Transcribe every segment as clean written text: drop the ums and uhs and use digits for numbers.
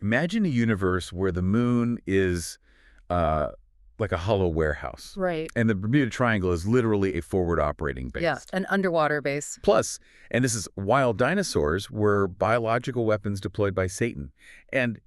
Imagine a universe where the moon is uh, like a hollow warehouse. Right. And the Bermuda Triangle is literally a forward operating base. Yeah, an underwater base. Plus, and this is wild dinosaurs were biological weapons deployed by Satan. And,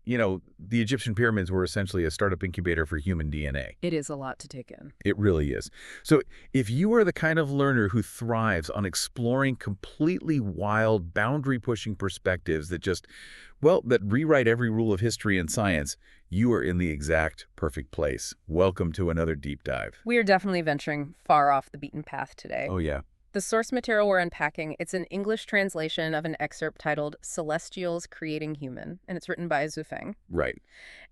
the Egyptian pyramids were essentially a startup incubator for human DNA. It is a lot to take in. It really is. So if you are the kind of learner who thrives on exploring completely wild, boundary-pushing perspectives that rewrite every rule of history and science, you are in the exact perfect place. Welcome to another deep dive. We are definitely venturing far off the beaten path today. Oh, yeah. The source material we're unpacking, it's an English translation of an excerpt titled Celestials Creating Human, and it's written by Zhu Feng. Right.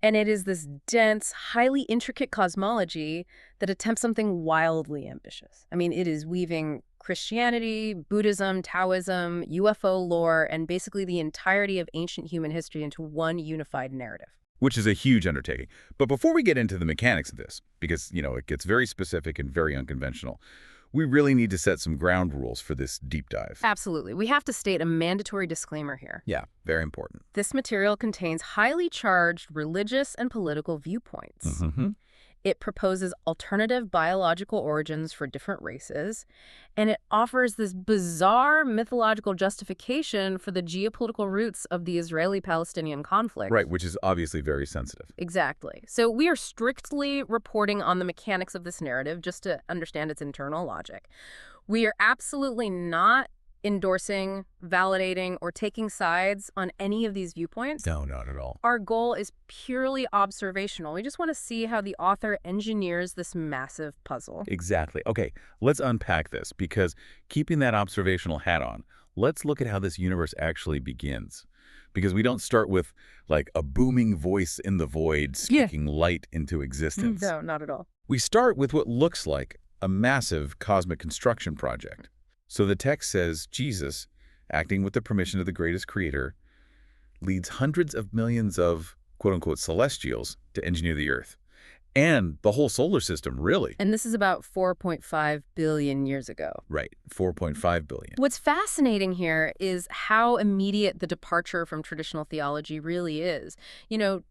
And it is this dense, highly intricate cosmology that attempts something wildly ambitious. I mean, it is weaving Christianity, Buddhism, Taoism, UFO lore, and basically the entirety of ancient human history into one unified narrative. Which is a huge undertaking. But before we get into the mechanics of this, because, it gets very specific and very unconventional, we really need to set some ground rules for this deep dive. Absolutely. We have to state a mandatory disclaimer here. Yeah, very important. This material contains highly charged religious and political viewpoints. Mm-hmm. It proposes alternative biological origins for different races, and it offers this bizarre mythological justification for the geopolitical roots of the Israeli-Palestinian conflict. Right, which is obviously very sensitive. Exactly. So we are strictly reporting on the mechanics of this narrative just to understand its internal logic. We are absolutely not endorsing, validating, or taking sides on any of these viewpoints. No, not at all. Our goal is purely observational. We just want to see how the author engineers this massive puzzle. Exactly. Okay, let's unpack this, because keeping that observational hat on, let's look at how this universe actually begins. Because we don't start with, like, a booming voice in the void speaking light into existence. No, not at all. We start with what looks like a massive cosmic construction project. So the text says Jesus, acting with the permission of the greatest creator, leads hundreds of millions of quote-unquote celestials to engineer the Earth. And the whole solar system, really. And this is about 4.5 billion years ago. Right, 4.5 billion. What's fascinating here is how immediate the departure from traditional theology really is.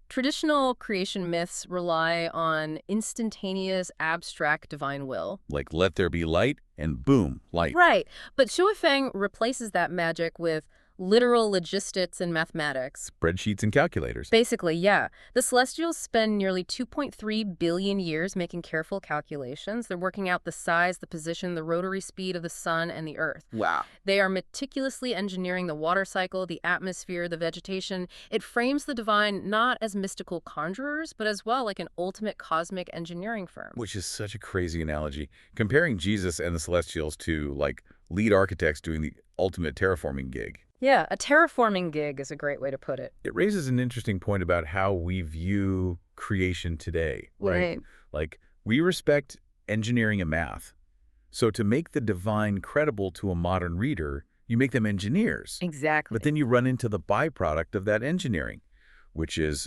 Traditional creation myths rely on instantaneous, abstract divine will. Like, let there be light, and boom, light. Right. But Xue Feng replaces that magic with literal logistics and mathematics. Spreadsheets and calculators. Basically, yeah. The Celestials spend nearly 2.3 billion years making careful calculations. They're working out the size, the position, the rotary speed of the sun and the Earth. Wow. They are meticulously engineering the water cycle, the atmosphere, the vegetation. It frames the divine not as mystical conjurers, but as well like an ultimate cosmic engineering firm. Which is such a crazy analogy. Comparing Jesus and the Celestials to, like, lead architects doing the ultimate terraforming gig. Yeah, a terraforming gig is a great way to put it. It raises an interesting point about how we view creation today, right? Like, we respect engineering and math. So to make the divine credible to a modern reader, you make them engineers. Exactly. But then you run into the byproduct of that engineering, which is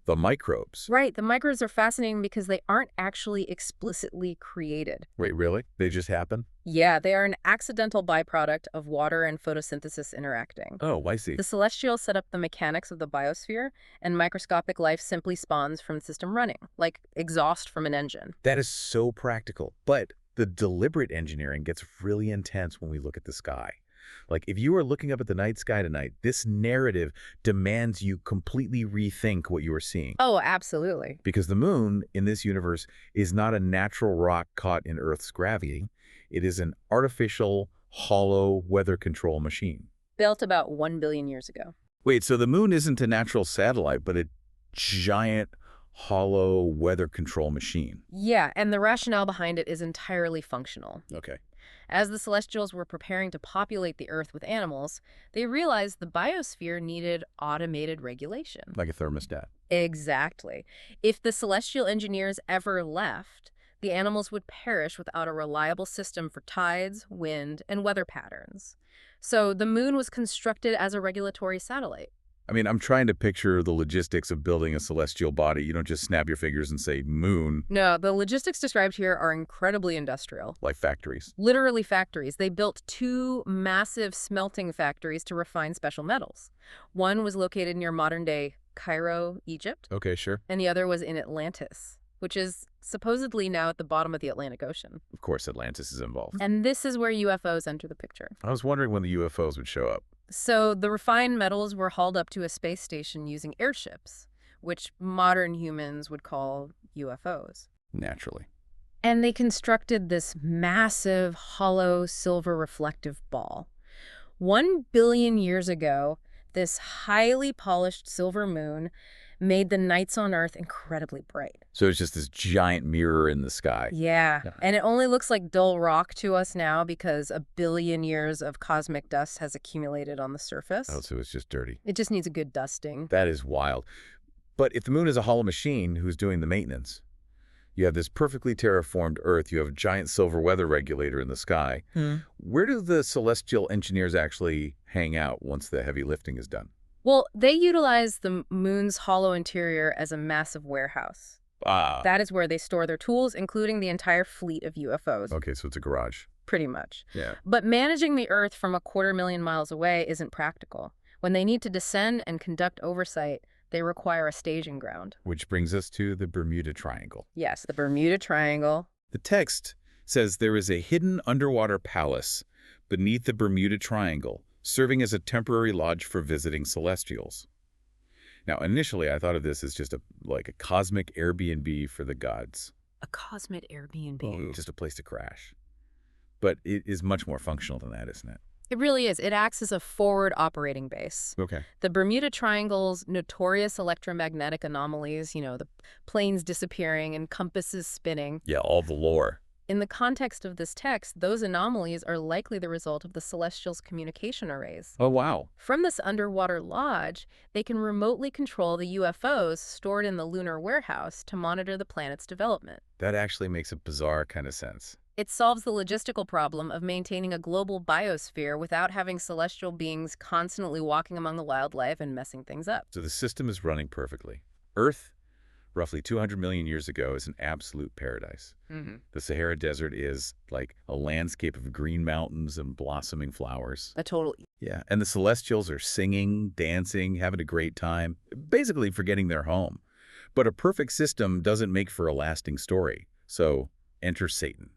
the microbes. Right. The microbes are fascinating because they aren't actually explicitly created. Wait, really? They just happen? Yeah, they are an accidental byproduct of water and photosynthesis interacting. Oh, I see. The Celestials set up the mechanics of the biosphere, and microscopic life simply spawns from the system running, like exhaust from an engine. That is so practical. But the deliberate engineering gets really intense when we look at the sky. Like, if you are looking up at the night sky tonight, this narrative demands you completely rethink what you are seeing. Oh, absolutely. Because the moon in this universe is not a natural rock caught in Earth's gravity. It is an artificial, hollow weather control machine. Built about 1 billion years ago. Wait, so the moon isn't a natural satellite, but a giant, hollow weather control machine. Yeah, and the rationale behind it is entirely functional. Okay. As the Celestials were preparing to populate the Earth with animals, they realized the biosphere needed automated regulation. Like a thermostat. Exactly. If the Celestial engineers ever left, the animals would perish without a reliable system for tides, wind, and weather patterns. So the moon was constructed as a regulatory satellite. I mean, I'm trying to picture the logistics of building a celestial body. You don't just snap your fingers and say moon. No, the logistics described here are incredibly industrial. Like factories. Literally factories. They built 2 massive smelting factories to refine special metals. One was located near modern-day Cairo, Egypt, Okay, sure. and the other was in Atlantis, which is supposedly now at the bottom of the Atlantic Ocean. Of course, Atlantis is involved. And this is where UFOs enter the picture. I was wondering when the UFOs would show up. So the refined metals were hauled up to a space station using airships, which modern humans would call UFOs. Naturally. And they constructed this massive, hollow, silver reflective ball. 1 billion years ago, this highly polished silver moon made the nights on Earth incredibly bright. So it's just this giant mirror in the sky. Yeah, Yeah. and it only looks like dull rock to us now because 1 billion years of cosmic dust has accumulated on the surface. Oh, so it's just dirty. It just needs a good dusting. That is wild. But if the moon is a hollow machine, who's doing the maintenance? You have this perfectly terraformed Earth. You have a giant silver weather regulator in the sky. Where do the celestial engineers actually hang out once the heavy lifting is done? Well, they utilize the moon's hollow interior as a massive warehouse. That is where they store their tools, including the entire fleet of UFOs. Okay, so it's a garage. Pretty much. Yeah. But managing the Earth from 250,000 miles away isn't practical. When they need to descend and conduct oversight, they require a staging ground. Which brings us to the Bermuda Triangle. Yes, the Bermuda Triangle. The text says there is a hidden underwater palace beneath the Bermuda Triangle, serving as a temporary lodge for visiting celestials. Now, initially, I thought of this as just like a cosmic Airbnb for the gods. A cosmic Airbnb. Just a place to crash. But it is much more functional than that, isn't it? It really is. It acts as a forward operating base. Okay. The Bermuda Triangle's notorious electromagnetic anomalies, the planes disappearing and compasses spinning. Yeah, all the lore. In the context of this text, those anomalies are likely the result of the Celestials' communication arrays. Oh, wow. From this underwater lodge, they can remotely control the UFOs stored in the lunar warehouse to monitor the planet's development. That actually makes a bizarre kind of sense. It solves the logistical problem of maintaining a global biosphere without having celestial beings constantly walking among the wildlife and messing things up. So the system is running perfectly. Earth, roughly 200 million years ago, is an absolute paradise. The Sahara Desert is like a landscape of green mountains and blossoming flowers. A total... Yeah, and the Celestials are singing, dancing, having a great time, basically forgetting their home. But a perfect system doesn't make for a lasting story. So enter Satan.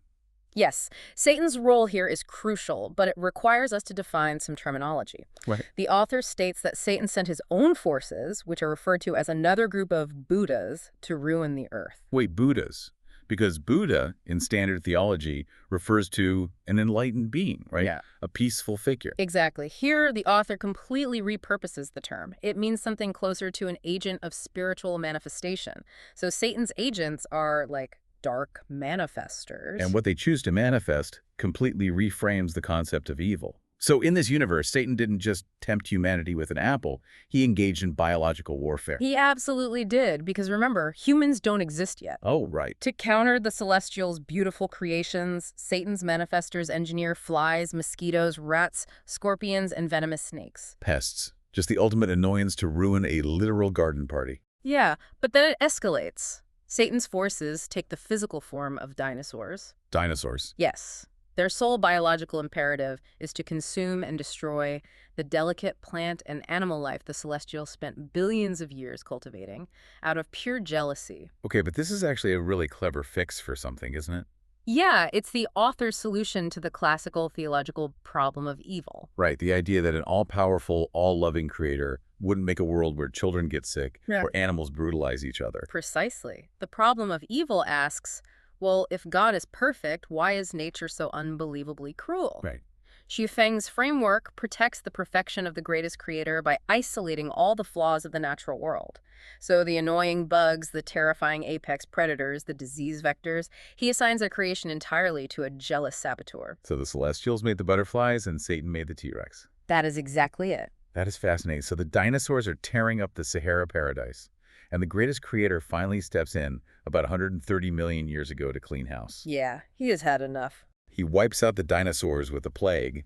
Yes, Satan's role here is crucial, but it requires us to define some terminology. Right. The author states that Satan sent his own forces, which are referred to as another group of Buddhas, to ruin the earth. Wait, Buddhas? Because Buddha, in standard theology, refers to an enlightened being, right? Yeah. A peaceful figure. Exactly. Here, the author completely repurposes the term. It means something closer to an agent of spiritual manifestation. So Satan's agents are like dark manifestors. And what they choose to manifest completely reframes the concept of evil. So in this universe, Satan didn't just tempt humanity with an apple. He engaged in biological warfare. He absolutely did, because remember, humans don't exist yet. Oh, right. To counter the Celestials' beautiful creations, Satan's manifestors engineer flies, mosquitoes, rats, scorpions, and venomous snakes. Pests. Just the ultimate annoyance to ruin a literal garden party. Yeah, but then it escalates. Satan's forces take the physical form of dinosaurs. Dinosaurs. Yes. Their sole biological imperative is to consume and destroy the delicate plant and animal life the Celestials spent billions of years cultivating out of pure jealousy. Okay, but this is actually a really clever fix for something, isn't it? Yeah, it's the author's solution to the classical theological problem of evil. Right, the idea that an all-powerful, all-loving creator wouldn't make a world where children get sick or animals brutalize each other. Precisely. The problem of evil asks, well, if God is perfect, why is nature so unbelievably cruel? Right. Xu Feng's framework protects the perfection of the greatest creator by isolating all the flaws of the natural world. So the annoying bugs, the terrifying apex predators, the disease vectors, he assigns their creation entirely to a jealous saboteur. So the Celestials made the butterflies and Satan made the T-Rex. That is exactly it. That is fascinating. So the dinosaurs are tearing up the Sahara paradise, and the greatest creator finally steps in about 130 million years ago to clean house. Yeah, he has had enough. He wipes out the dinosaurs with a plague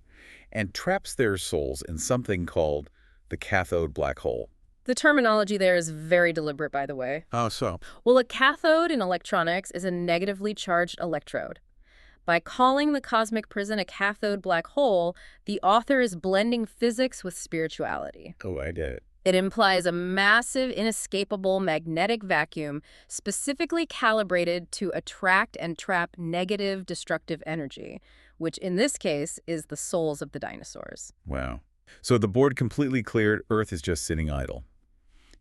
and traps their souls in something called the cathode black hole. The terminology there is very deliberate, by the way. Oh, so? Well, a cathode in electronics is a negatively charged electrode. By calling the cosmic prison a cathode black hole, the author is blending physics with spirituality. Oh, I did it. It implies a massive, inescapable magnetic vacuum specifically calibrated to attract and trap negative, destructive energy, which in this case is the souls of the dinosaurs. Wow. So the board completely cleared, Earth is just sitting idle.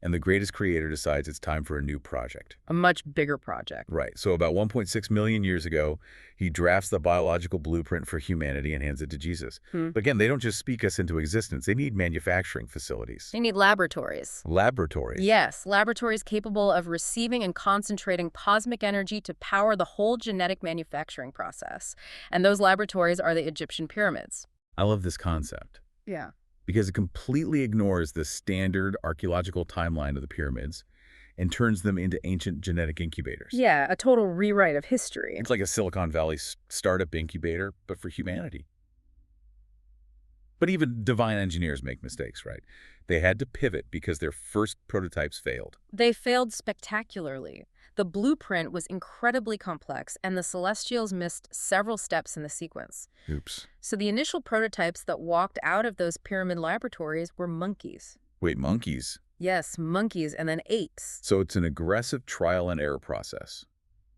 And the greatest creator decides it's time for a new project. A much bigger project. Right. So about 1.6 million years ago, he drafts the biological blueprint for humanity and hands it to Jesus. But again, they don't just speak us into existence. They need manufacturing facilities. They need laboratories. Laboratories. Yes, laboratories capable of receiving and concentrating cosmic energy to power the whole genetic manufacturing process. And those laboratories are the Egyptian pyramids. I love this concept Yeah. because it completely ignores the standard archaeological timeline of the pyramids and turns them into ancient genetic incubators. Yeah, a total rewrite of history. It's like a Silicon Valley startup incubator, but for humanity. But even divine engineers make mistakes, right? They had to pivot because their first prototypes failed. They failed spectacularly. The blueprint was incredibly complex, and the Celestials missed several steps in the sequence. Oops. So the initial prototypes that walked out of those pyramid laboratories were monkeys. Wait, monkeys? Yes, monkeys and then apes. So it's an aggressive trial and error process.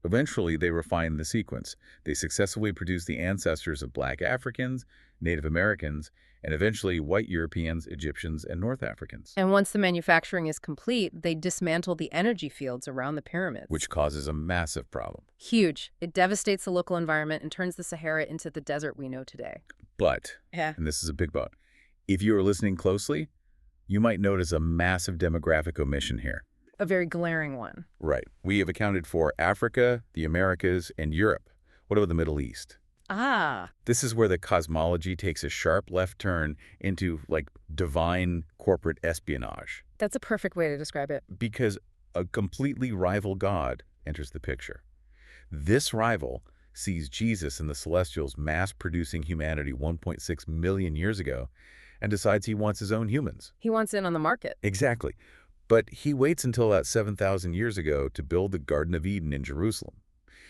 Eventually, they refine the sequence. They successfully produce the ancestors of Black Africans, Native Americans, and eventually white Europeans, Egyptians, and North Africans. And once the manufacturing is complete, they dismantle the energy fields around the pyramids. Which causes a massive problem. Huge. It devastates the local environment and turns the Sahara into the desert we know today. But, Yeah. and this is a big but, if you are listening closely, you might notice a massive demographic omission here. A very glaring one. Right. We have accounted for Africa, the Americas, and Europe. What about the Middle East? Ah. This is where the cosmology takes a sharp left turn into, like, divine corporate espionage. That's a perfect way to describe it. Because a completely rival god enters the picture. This rival sees Jesus and the Celestials mass-producing humanity 1.6 million years ago and decides he wants his own humans. He wants in on the market. Exactly. But he waits until about 7,000 years ago to build the Garden of Eden in Jerusalem.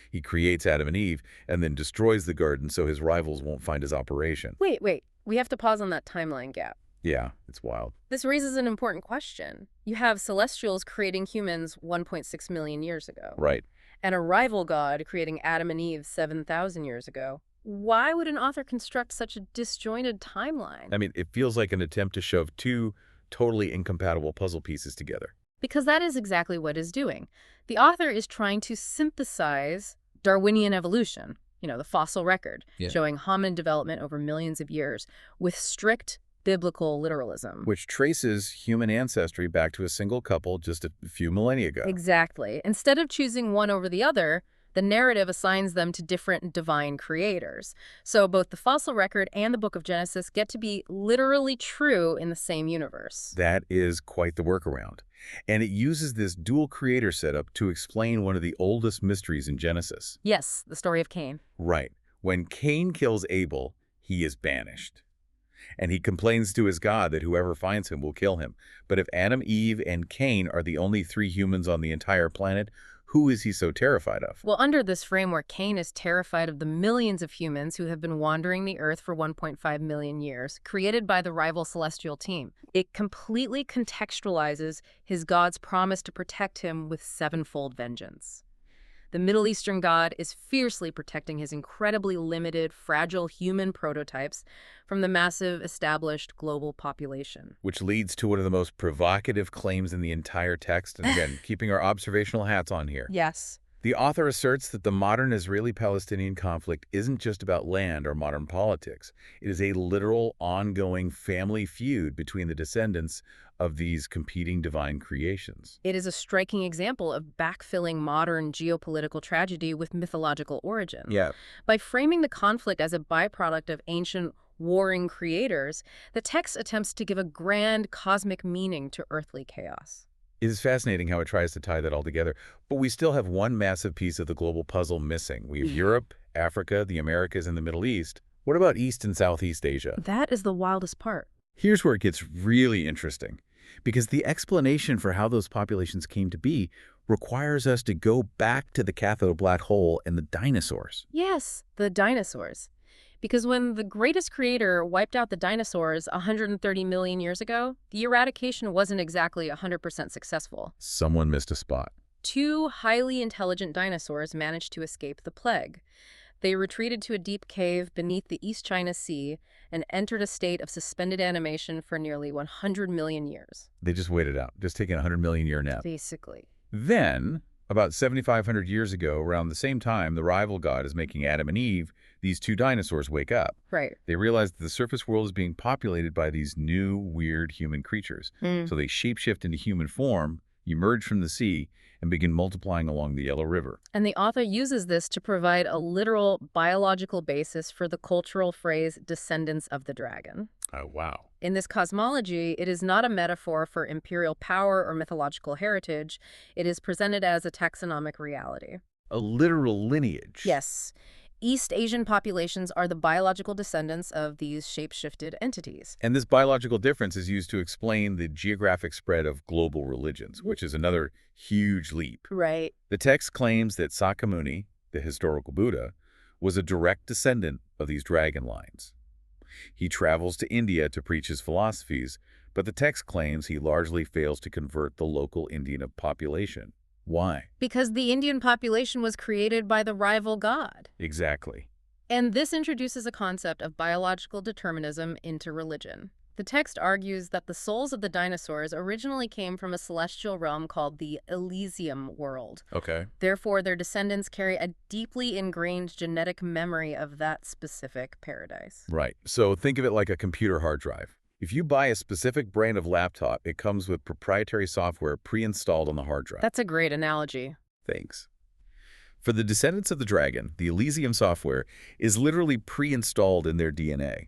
He creates Adam and Eve and then destroys the garden so his rivals won't find his operation. Wait. We have to pause on that timeline gap. Yeah, it's wild. This raises an important question. You have Celestials creating humans 1.6 million years ago. Right. And a rival god creating Adam and Eve 7,000 years ago. Why would an author construct such a disjointed timeline? I mean, it feels like an attempt to shove two totally incompatible puzzle pieces together. Because that is exactly what it's doing. The author is trying to synthesize Darwinian evolution, the fossil record, showing hominid development over millions of years, with strict biblical literalism. Which traces human ancestry back to a single couple just a few millennia ago. Exactly. Instead of choosing one over the other, the narrative assigns them to different divine creators. So both the fossil record and the book of Genesis get to be literally true in the same universe. That is quite the workaround. And it uses this dual creator setup to explain one of the oldest mysteries in Genesis. Yes, the story of Cain. Right. When Cain kills Abel, he is banished. And he complains to his God that whoever finds him will kill him. But if Adam, Eve, and Cain are the only three humans on the entire planet, who is he so terrified of? Well, under this framework, Cain is terrified of the millions of humans who have been wandering the Earth for 1.5 million years, created by the rival celestial team. It completely contextualizes his God's promise to protect him with sevenfold vengeance. The Middle Eastern god is fiercely protecting his incredibly limited, fragile human prototypes from the massive, established global population. Which leads to one of the most provocative claims in the entire text. And again, keeping our observational hats on here. Yes. The author asserts that the modern Israeli-Palestinian conflict isn't just about land or modern politics. It is a literal, ongoing family feud between the descendants of these competing divine creations. It is a striking example of backfilling modern geopolitical tragedy with mythological origins. Yeah. By framing the conflict as a byproduct of ancient warring creators, the text attempts to give a grand cosmic meaning to earthly chaos. It is fascinating how it tries to tie that all together, but we still have one massive piece of the global puzzle missing. We have Europe, Africa, the Americas, and the Middle East. What about East and Southeast Asia? That is the wildest part. Here's where it gets really interesting, because the explanation for how those populations came to be requires us to go back to the cathode black hole and the dinosaurs. Yes, the dinosaurs. Because when the greatest creator wiped out the dinosaurs 130 million years ago, the eradication wasn't exactly 100% successful. Someone missed a spot. Two highly intelligent dinosaurs managed to escape the plague. They retreated to a deep cave beneath the East China Sea and entered a state of suspended animation for nearly 100 million years. They just waited out, just taking a 100 million year nap. Basically. Then, about 7,500 years ago, around the same time the rival god is making Adam and Eve, these two dinosaurs wake up. Right. They realize that the surface world is being populated by these new, weird human creatures. So they shapeshift into human form, emerge from the sea, and begin multiplying along the Yellow River. And the author uses this to provide a literal biological basis for the cultural phrase descendants of the dragon. Oh, wow. In this cosmology, it is not a metaphor for imperial power or mythological heritage. It is presented as a taxonomic reality. A literal lineage. Yes. East Asian populations are the biological descendants of these shape-shifted entities. And this biological difference is used to explain the geographic spread of global religions, which is another huge leap. Right. The text claims that Sakyamuni, the historical Buddha, was a direct descendant of these dragon lines. He travels to India to preach his philosophies, but the text claims he largely fails to convert the local Indian population. Why? Because the Indian population was created by the rival god. Exactly. And this introduces a concept of biological determinism into religion. The text argues that the souls of the dinosaurs originally came from a celestial realm called the Elysium world. Okay. Therefore, their descendants carry a deeply ingrained genetic memory of that specific paradise. Right. So think of it like a computer hard drive. If you buy a specific brand of laptop, it comes with proprietary software pre-installed on the hard drive. That's a great analogy. Thanks. For the descendants of the dragon, the Elysium software is literally pre-installed in their DNA.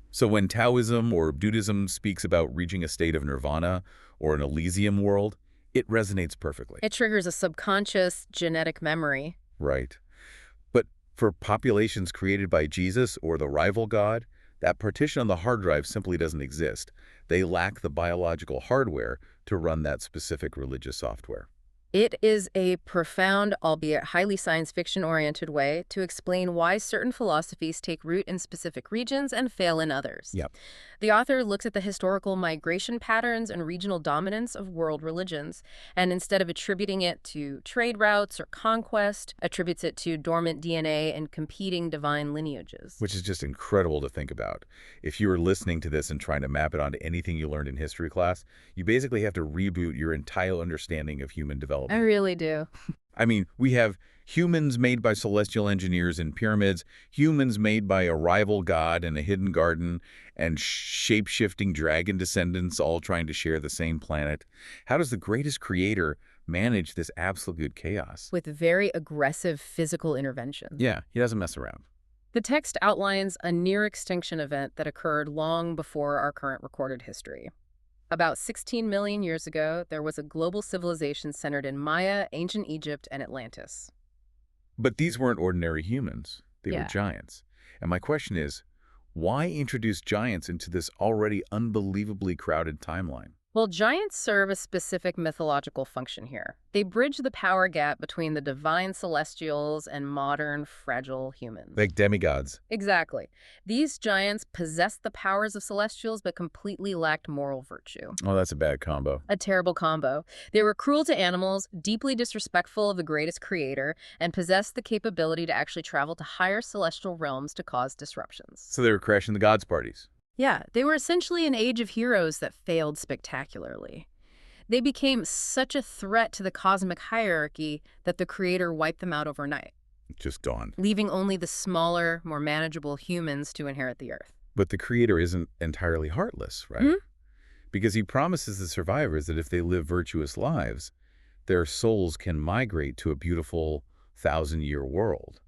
So when Taoism or Buddhism speaks about reaching a state of nirvana or an Elysium world, it resonates perfectly. It triggers a subconscious genetic memory. Right. But for populations created by Jesus or the rival god, that partition on the hard drive simply doesn't exist. They lack the biological hardware to run that specific religious software. It is a profound, albeit highly science fiction-oriented way to explain why certain philosophies take root in specific regions and fail in others. Yep. The author looks at the historical migration patterns and regional dominance of world religions, and instead of attributing it to trade routes or conquest, attributes it to dormant DNA and competing divine lineages. Which is just incredible to think about. If you were listening to this and trying to map it onto anything you learned in history class, you basically have to reboot your entire understanding of human development. I really do. I mean, we have humans made by celestial engineers in pyramids, humans made by a rival god in a hidden garden, and shape-shifting dragon descendants all trying to share the same planet. How does the greatest creator manage this absolute chaos? With very aggressive physical intervention. Yeah, he doesn't mess around. The text outlines a near-extinction event that occurred long before our current recorded history. About 16 million years ago, there was a global civilization centered in Maya, ancient Egypt, and Atlantis. But these weren't ordinary humans. They were Yeah. giants. And my question is, why introduce giants into this already unbelievably crowded timeline? Well, giants serve a specific mythological function here. They bridge the power gap between the divine celestials and modern, fragile humans. Like demigods. Exactly. These giants possessed the powers of celestials but completely lacked moral virtue. Oh, that's a bad combo. A terrible combo. They were cruel to animals, deeply disrespectful of the greatest creator, and possessed the capability to actually travel to higher celestial realms to cause disruptions. So they were crashing the gods' parties. Yeah, they were essentially an age of heroes that failed spectacularly. They became such a threat to the cosmic hierarchy that the creator wiped them out overnight, Just dawned. leaving only the smaller, more manageable humans to inherit the Earth. But the creator isn't entirely heartless, right? Mhm. Because he promises the survivors that if they live virtuous lives, their souls can migrate to a beautiful 1,000-year world,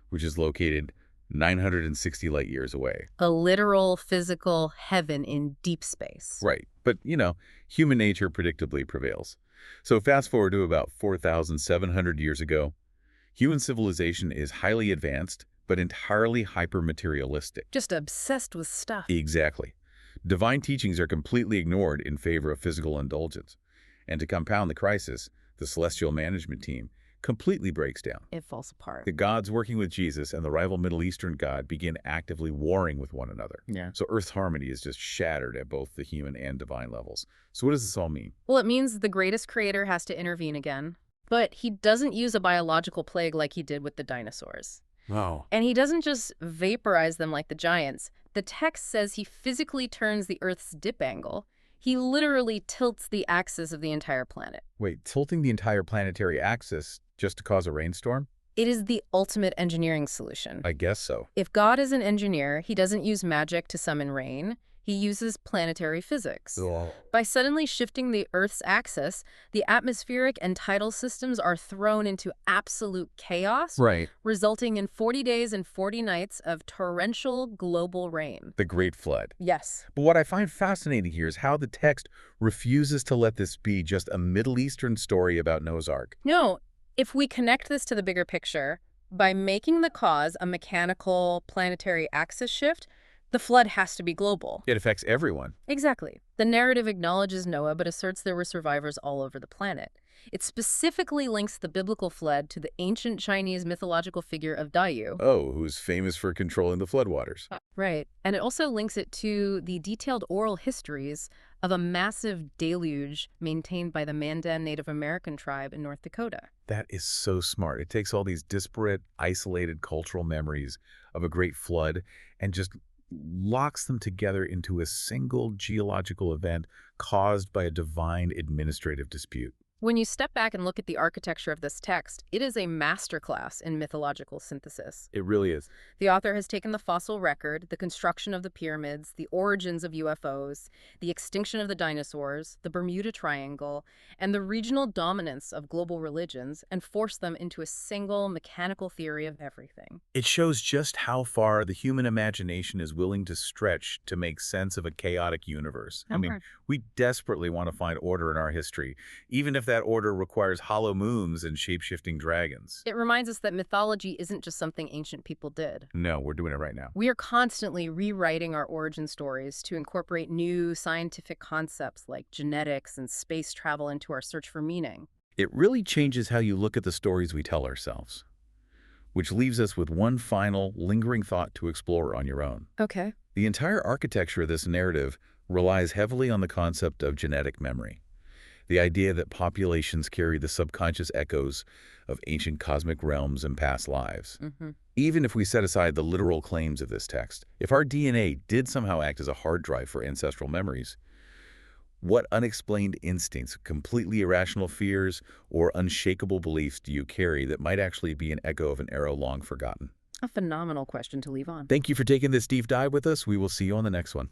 which is located 960 light years away. A literal, physical heaven in deep space. Right. But, human nature predictably prevails. So fast forward to about 4,700 years ago, human civilization is highly advanced, but entirely hyper-materialistic. Just obsessed with stuff. Exactly. Divine teachings are completely ignored in favor of physical indulgence. And to compound the crisis, the Celestial Management Team completely breaks down. It falls apart. The gods working with Jesus and the rival Middle Eastern god begin actively warring with one another. Yeah. So Earth's harmony is just shattered at both the human and divine levels. So what does this all mean? Well, it means the greatest creator has to intervene again. But he doesn't use a biological plague like he did with the dinosaurs. Oh. And he doesn't just vaporize them like the giants. The text says he physically turns the Earth's dip angle. He literally tilts the axis of the entire planet. Wait, tilting the entire planetary axis just to cause a rainstorm? It is the ultimate engineering solution. I guess so. If God is an engineer, he doesn't use magic to summon rain. He uses planetary physics. By suddenly shifting the Earth's axis, the atmospheric and tidal systems are thrown into absolute chaos, Right. resulting in 40 days and 40 nights of torrential global rain. The Great Flood. Yes. But what I find fascinating here is how the text refuses to let this be just a Middle Eastern story about Noah's Ark. No, if we connect this to the bigger picture, by making the cause a mechanical planetary axis shift, the flood has to be global. It affects everyone. Exactly. The narrative acknowledges Noah but asserts there were survivors all over the planet. It specifically links the biblical flood to the ancient Chinese mythological figure of Daiyu. Oh, who's famous for controlling the floodwaters. Right. And it also links it to the detailed oral histories of a massive deluge maintained by the Mandan Native American tribe in North Dakota. That is so smart. It takes all these disparate, isolated cultural memories of a great flood and just locks them together into a single geological event caused by a divine administrative dispute. When you step back and look at the architecture of this text, it is a masterclass in mythological synthesis. It really is. The author has taken the fossil record, the construction of the pyramids, the origins of UFOs, the extinction of the dinosaurs, the Bermuda Triangle, and the regional dominance of global religions, and forced them into a single mechanical theory of everything. It shows just how far the human imagination is willing to stretch to make sense of a chaotic universe. I mean, we desperately want to find order in our history, even if that order requires hollow moons and shape-shifting dragons. It reminds us that mythology isn't just something ancient people did. No, we're doing it right now. We are constantly rewriting our origin stories to incorporate new scientific concepts like genetics and space travel into our search for meaning. It really changes how you look at the stories we tell ourselves, which leaves us with one final, lingering thought to explore on your own. Okay. The entire architecture of this narrative relies heavily on the concept of genetic memory. The idea that populations carry the subconscious echoes of ancient cosmic realms and past lives. Even if we set aside the literal claims of this text, if our DNA did somehow act as a hard drive for ancestral memories, what unexplained instincts, completely irrational fears, or unshakable beliefs do you carry that might actually be an echo of an era long forgotten? A phenomenal question to leave on. Thank you for taking this deep dive with us. We will see you on the next one.